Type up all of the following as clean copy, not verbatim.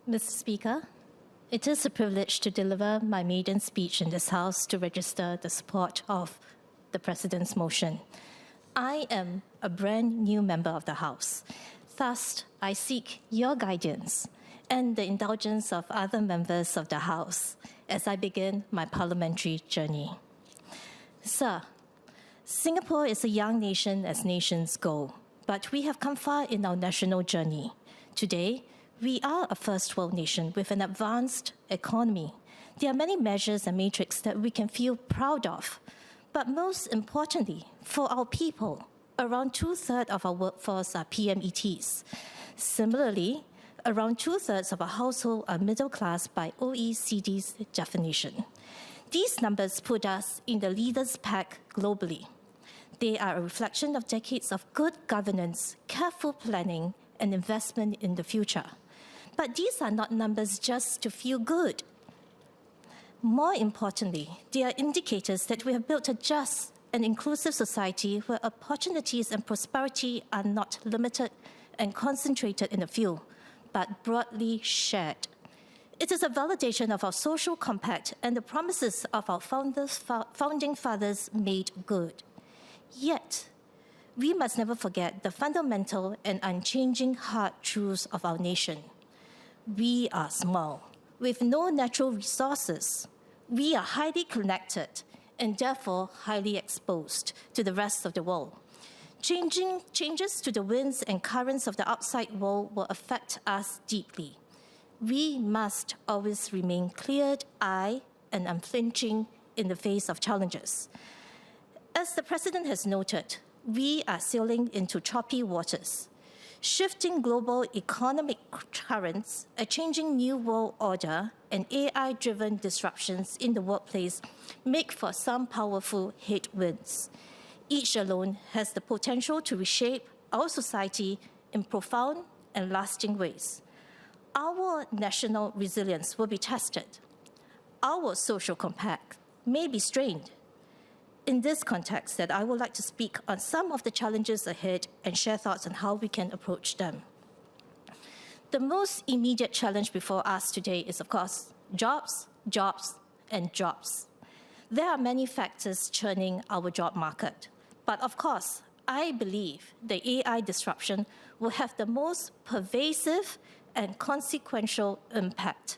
Mr. Speaker, it is a privilege to deliver my maiden speech in this House to register the support of the President's motion. I am a brand new member of the House. Thus, I seek your guidance and the indulgence of other members of the House as I begin my parliamentary journey. Sir, Singapore is a young nation as nations go, but we have come far in our national journey. Today, we are a first world nation with an advanced economy. There are many measures and metrics that we can feel proud of. But most importantly, for our people, around 2/3 of our workforce are PMETs. Similarly, around 2/3 of our households are middle class by OECD's definition. These numbers put us in the leaders' pack globally. They are a reflection of decades of good governance, careful planning, and investment in the future. But these are not numbers just to feel good. More importantly, they are indicators that we have built a just and inclusive society where opportunities and prosperity are not limited and concentrated in a few, but broadly shared. It is a validation of our social compact and the promises of our founding fathers made good. Yet, we must never forget the fundamental and unchanging hard truths of our nation. We are small, with no natural resources. We are highly connected and therefore highly exposed to the rest of the world. Changes to the winds and currents of the outside world will affect us deeply. We must always remain clear-eyed and unflinching in the face of challenges. As the President has noted, we are sailing into choppy waters. Shifting global economic currents, a changing new world order, and AI-driven disruptions in the workplace make for some powerful headwinds. Each alone has the potential to reshape our society in profound and lasting ways. Our national resilience will be tested. Our social compact may be strained. In this context, that I would like to speak on some of the challenges ahead and share thoughts on how we can approach them. The most immediate challenge before us today is, of course, jobs, jobs, and jobs. There are many factors churning our job market. But of course, I believe the AI disruption will have the most pervasive and consequential impact.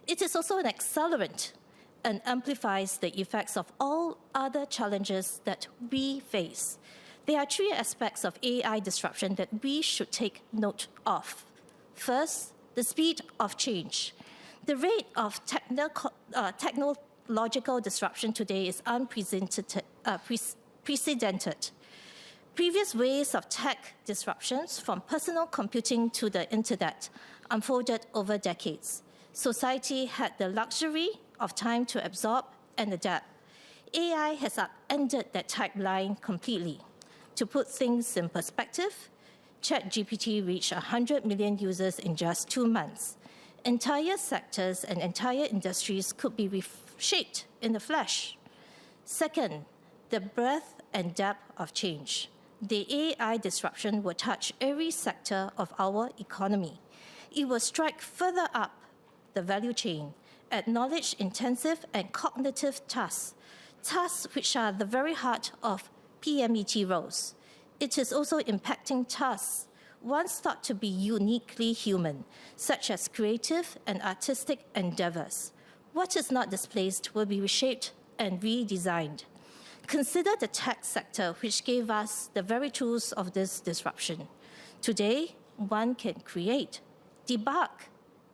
It is also an accelerant and amplifies the effects of all other challenges that we face. There are three aspects of AI disruption that we should take note of. First, the speed of change. The rate of technological disruption today is unprecedented. Previous waves of tech disruptions, from personal computing to the internet, unfolded over decades. Society had the luxury of time to absorb and adapt. AI has upended that timeline completely. To put things in perspective, ChatGPT reached 100 million users in just 2 months. Entire sectors and entire industries could be reshaped in the flash. Second, the breadth and depth of change. The AI disruption will touch every sector of our economy. It will strike further up the value chain at knowledge-intensive and cognitive tasks, tasks which are the very heart of PMET roles. It is also impacting tasks once thought to be uniquely human, such as creative and artistic endeavors. What is not displaced will be reshaped and redesigned. Consider the tech sector, which gave us the very tools of this disruption. Today, one can create, debug,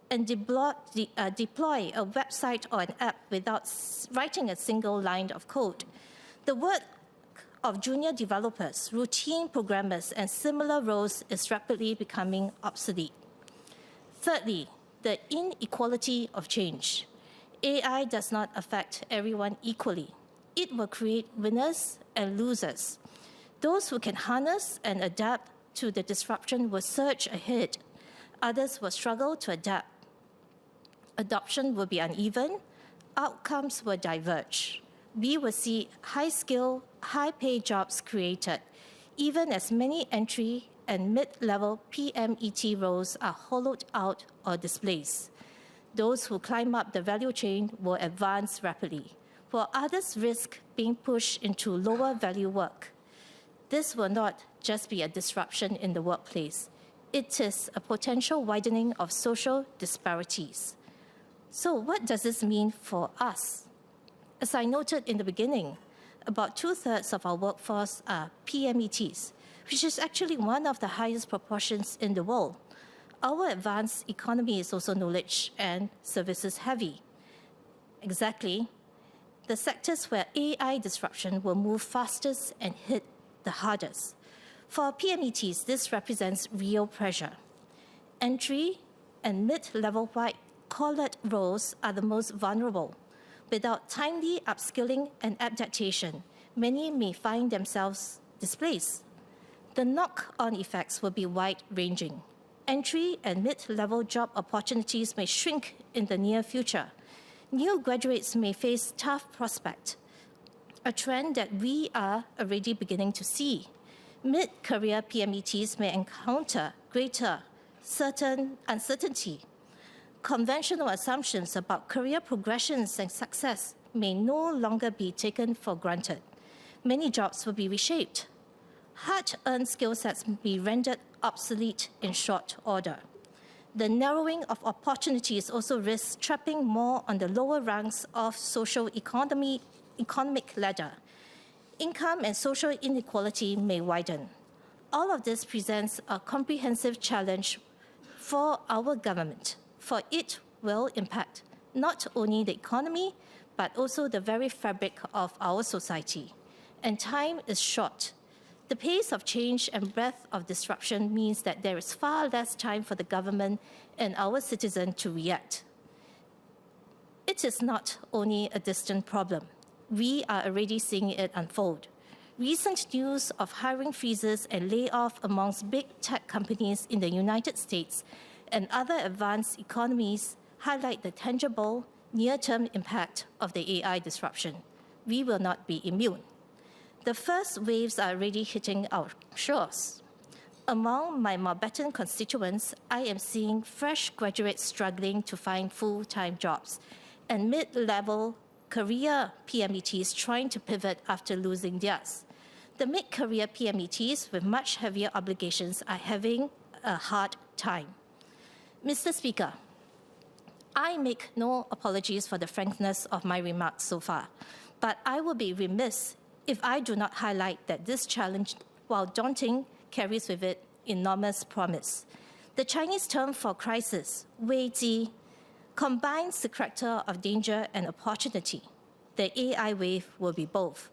and deploy a website or an app without writing a single line of code. The work of junior developers, routine programmers, and similar roles is rapidly becoming obsolete. Thirdly, the inequality of change. AI does not affect everyone equally. It will create winners and losers. Those who can harness and adapt to the disruption will surge ahead. Others will struggle to adapt. Adoption will be uneven. Outcomes will diverge. We will see high-skill, high-paid jobs created, even as many entry and mid-level PMET roles are hollowed out or displaced. Those who climb up the value chain will advance rapidly, while others risk being pushed into lower value work. This will not just be a disruption in the workplace. It is a potential widening of social disparities. So what does this mean for us? As I noted in the beginning, about 2/3 of our workforce are PMETs, which is actually one of the highest proportions in the world. Our advanced economy is also knowledge and services heavy. Exactly, the sectors where AI disruption will move fastest and hit the hardest. For PMETs, this represents real pressure. Entry and mid-level white-collar roles are the most vulnerable. Without timely upskilling and adaptation, many may find themselves displaced. The knock-on effects will be wide-ranging. Entry and mid-level job opportunities may shrink in the near future. New graduates may face tough prospects, a trend that we are already beginning to see. Mid-career PMETs may encounter greater uncertainty. Conventional assumptions about career progressions and success may no longer be taken for granted. Many jobs will be reshaped. Hard-earned skill sets may be rendered obsolete in short order. The narrowing of opportunities also risks trapping more on the lower rungs of social economic ladder. Income and social inequality may widen. All of this presents a comprehensive challenge for our government, for it will impact not only the economy, but also the very fabric of our society. And time is short. The pace of change and breadth of disruption means that there is far less time for the government and our citizens to react. It is not only a distant problem. We are already seeing it unfold. Recent news of hiring freezes and layoffs amongst big tech companies in the United States and other advanced economies highlight the tangible, near-term impact of the AI disruption. We will not be immune. The first waves are already hitting our shores. Among my Mountbatten constituents, I am seeing fresh graduates struggling to find full-time jobs and mid-level career PMETs trying to pivot after losing theirs. The mid-career PMETs with much heavier obligations are having a hard time. Mr. Speaker, I make no apologies for the frankness of my remarks so far, but I will be remiss if I do not highlight that this challenge, while daunting, carries with it enormous promise. The Chinese term for crisis, 危机, combines the character of danger and opportunity. The AI wave will be both.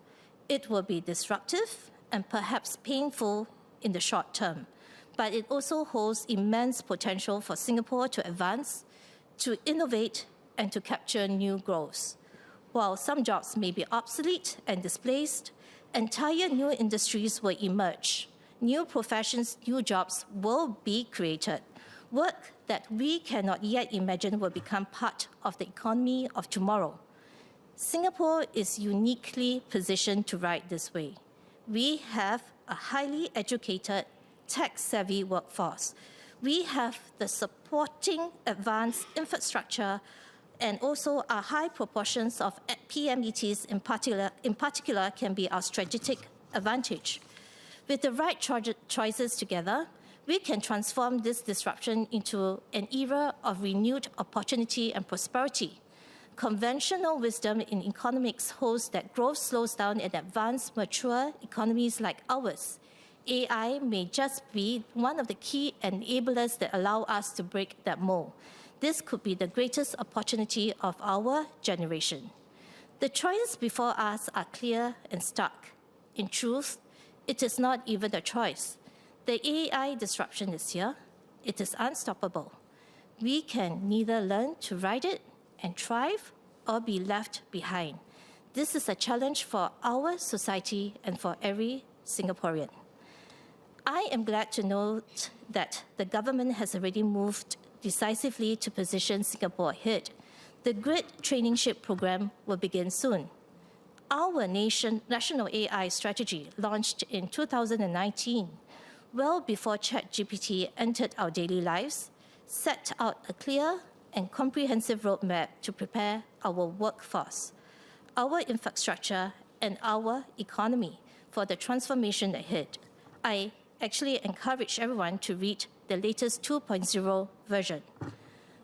It will be disruptive and perhaps painful in the short term, but it also holds immense potential for Singapore to advance, to innovate, and to capture new growth. While some jobs may be obsolete and displaced, entire new industries will emerge. New professions, new jobs will be created. Work that we cannot yet imagine will become part of the economy of tomorrow. Singapore is uniquely positioned to ride this way. We have a highly educated, tech-savvy workforce. We have the supporting advanced infrastructure and also our high proportions of PMETs in particular can be our strategic advantage. With the right choices together, we can transform this disruption into an era of renewed opportunity and prosperity. Conventional wisdom in economics holds that growth slows down in advanced, mature economies like ours. AI may just be one of the key enablers that allow us to break that mold. This could be the greatest opportunity of our generation. The choices before us are clear and stark. In truth, it is not even a choice. The AI disruption is here. It is unstoppable. We can neither learn to ride it and thrive or be left behind. This is a challenge for our society and for every Singaporean. I am glad to note that the government has already moved decisively to position Singapore ahead. The GRID traineeship program will begin soon. Our national AI strategy, launched in 2019, well before ChatGPT entered our daily lives, set out a clear and comprehensive roadmap to prepare our workforce, our infrastructure, and our economy for the transformation ahead. I actually encourage everyone to read the latest 2.0 version.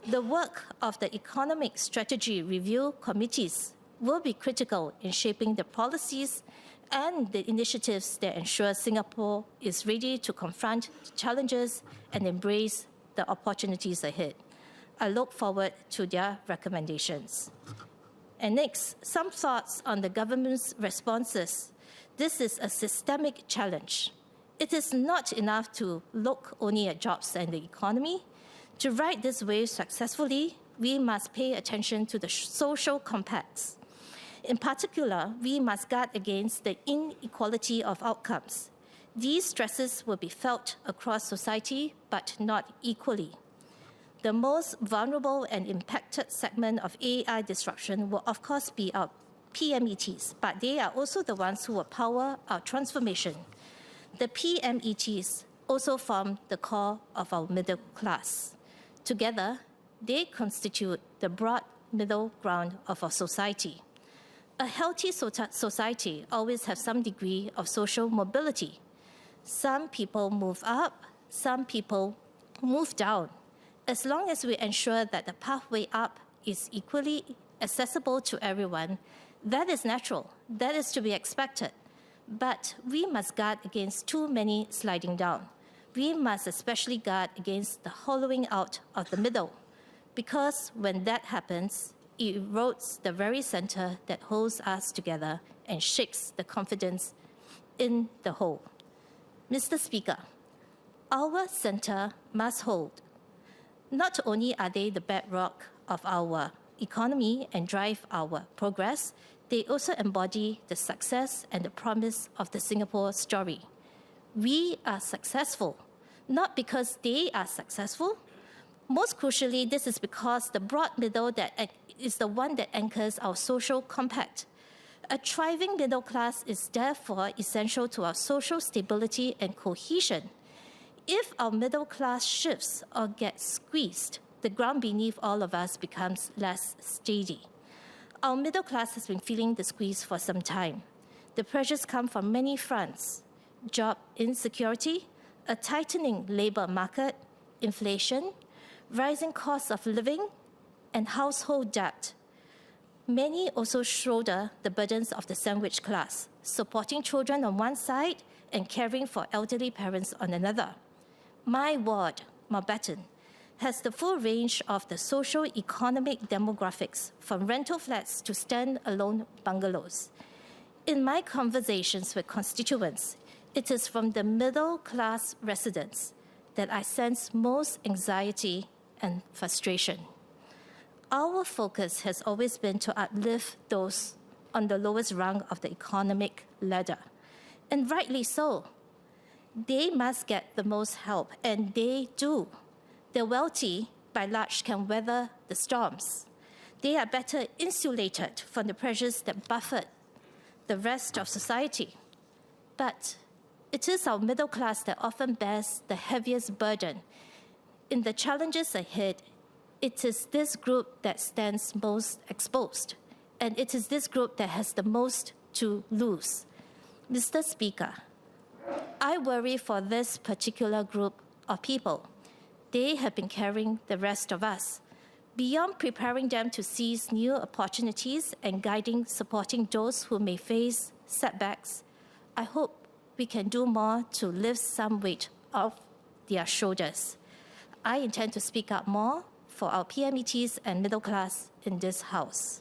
The work of the Economic Strategy Review Committees will be critical in shaping the policies and the initiatives that ensure Singapore is ready to confront the challenges and embrace the opportunities ahead. I look forward to their recommendations. And next, some thoughts on the government's responses. This is a systemic challenge. It is not enough to look only at jobs and the economy. To ride this wave successfully, we must pay attention to the social compacts. In particular, we must guard against the inequality of outcomes. These stresses will be felt across society, but not equally. The most vulnerable and impacted segment of AI disruption will, of course, be our PMETs, but they are also the ones who will power our transformation. The PMETs also form the core of our middle class. Together, they constitute the broad middle ground of our society. A healthy society always has some degree of social mobility. Some people move up, some people move down. As long as we ensure that the pathway up is equally accessible to everyone, that is natural, that is to be expected. But we must guard against too many sliding down. We must especially guard against the hollowing out of the middle, because when that happens, it erodes the very center that holds us together and shakes the confidence in the whole. Mr. Speaker, our center must hold. Not only are they the bedrock of our economy and drive our progress, they also embody the success and the promise of the Singapore story. We are successful, not because they are successful. Most crucially, this is because the broad middle that is the one that anchors our social compact. A thriving middle class is therefore essential to our social stability and cohesion. If our middle class shifts or gets squeezed, the ground beneath all of us becomes less steady. Our middle class has been feeling the squeeze for some time. The pressures come from many fronts: job insecurity, a tightening labor market, inflation, rising costs of living, and household debt. Many also shoulder the burdens of the sandwich class, supporting children on one side and caring for elderly parents on another. My ward, Mountbatten, has the full range of the socio-economic demographics, from rental flats to stand-alone bungalows. In my conversations with constituents, it is from the middle-class residents that I sense most anxiety and frustration. Our focus has always been to uplift those on the lowest rung of the economic ladder, and rightly so. They must get the most help, and they do. The wealthy, by and large, can weather the storms. They are better insulated from the pressures that buffet the rest of society. But it is our middle class that often bears the heaviest burden. In the challenges ahead, it is this group that stands most exposed, and it is this group that has the most to lose. Mr. Speaker, I worry for this particular group of people. They have been carrying the rest of us. Beyond preparing them to seize new opportunities and supporting those who may face setbacks, I hope we can do more to lift some weight off their shoulders. I intend to speak up more for our PMETs and middle class in this House.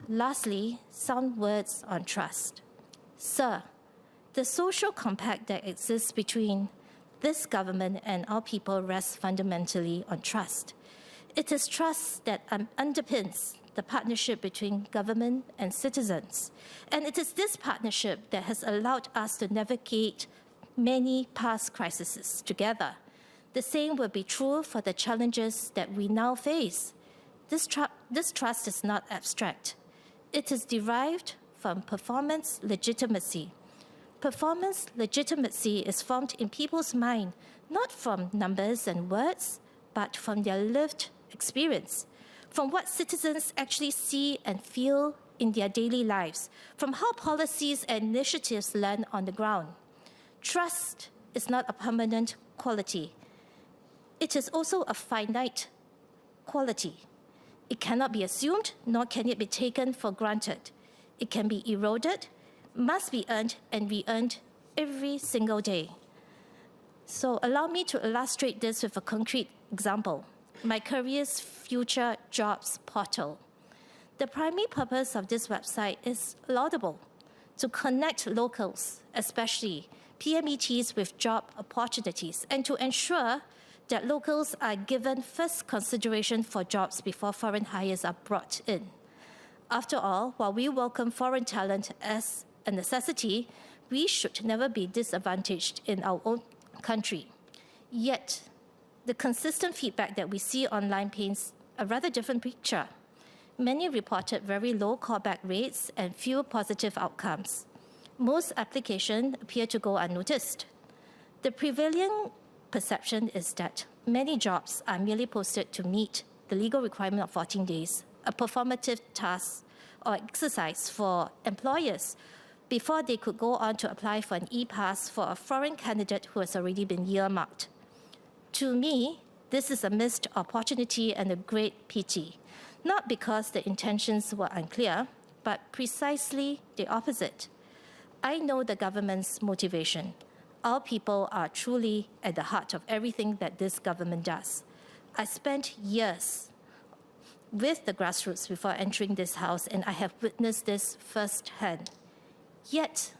Lastly, some words on trust. Sir, the social compact that exists between this government and our people rests fundamentally on trust. It is trust that underpins the partnership between government and citizens. And it is this partnership that has allowed us to navigate many past crises together. The same will be true for the challenges that we now face. This trust is not abstract. It is derived from performance legitimacy. Performance legitimacy is formed in people's mind, not from numbers and words, but from their lived experience, from what citizens actually see and feel in their daily lives, from how policies and initiatives land on the ground. Trust is not a permanent quality. It is also a finite quality. It cannot be assumed, nor can it be taken for granted. It can be eroded, must be earned and re-earned every single day. So allow me to illustrate this with a concrete example. My career's future jobs portal. The primary purpose of this website is laudable: to connect locals, especially PMETs, with job opportunities, and to ensure that locals are given first consideration for jobs before foreign hires are brought in. After all, while we welcome foreign talent as a necessity, we should never be disadvantaged in our own country. Yet, the consistent feedback that we see online paints a rather different picture. Many reported very low callback rates and few positive outcomes. Most applications appear to go unnoticed. The prevailing perception is that many jobs are merely posted to meet the legal requirement of 14 days, a performative task or exercise for employers before they could go on to apply for an e-pass for a foreign candidate who has already been earmarked. To me, this is a missed opportunity and a great pity, not because the intentions were unclear, but precisely the opposite. I know the government's motivation. Our people are truly at the heart of everything that this government does. I spent years with the grassroots before entering this House, and I have witnessed this firsthand. Yet,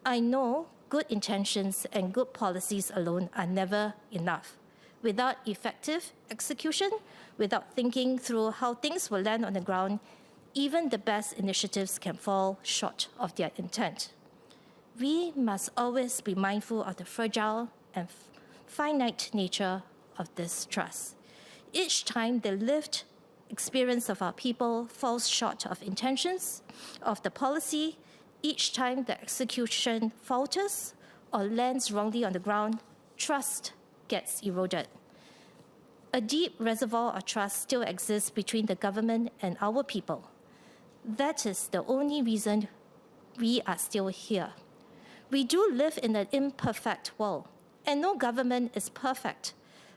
I know good intentions and good policies alone are never enough. Without effective execution, without thinking through how things will land on the ground, even the best initiatives can fall short of their intent. We must always be mindful of the fragile and finite nature of this trust. Each time the lived experience of our people falls short of intentions of the policy, each time the execution falters or lands wrongly on the ground, trust gets eroded. A deep reservoir of trust still exists between the government and our people. That is the only reason we are still here. We do live in an imperfect world, and no government is perfect.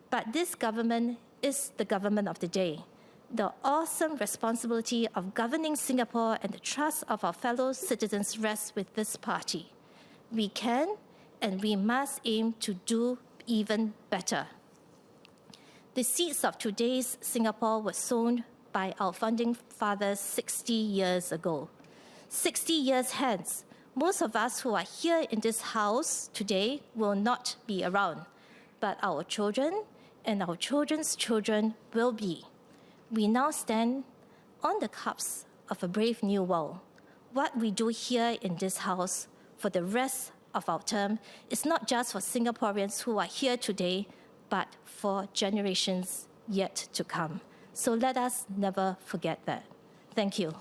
But this government is the government of the day. The awesome responsibility of governing Singapore and the trust of our fellow citizens rests with this party. We can and we must aim to do even better. The seeds of today's Singapore were sown by our founding fathers 60 years ago. 60 years hence, most of us who are here in this house today will not be around, but our children and our children's children will be. We now stand on the cusp of a brave new world. What we do here in this house for the rest of our term is not just for Singaporeans who are here today, but for generations yet to come. So let us never forget that. Thank you.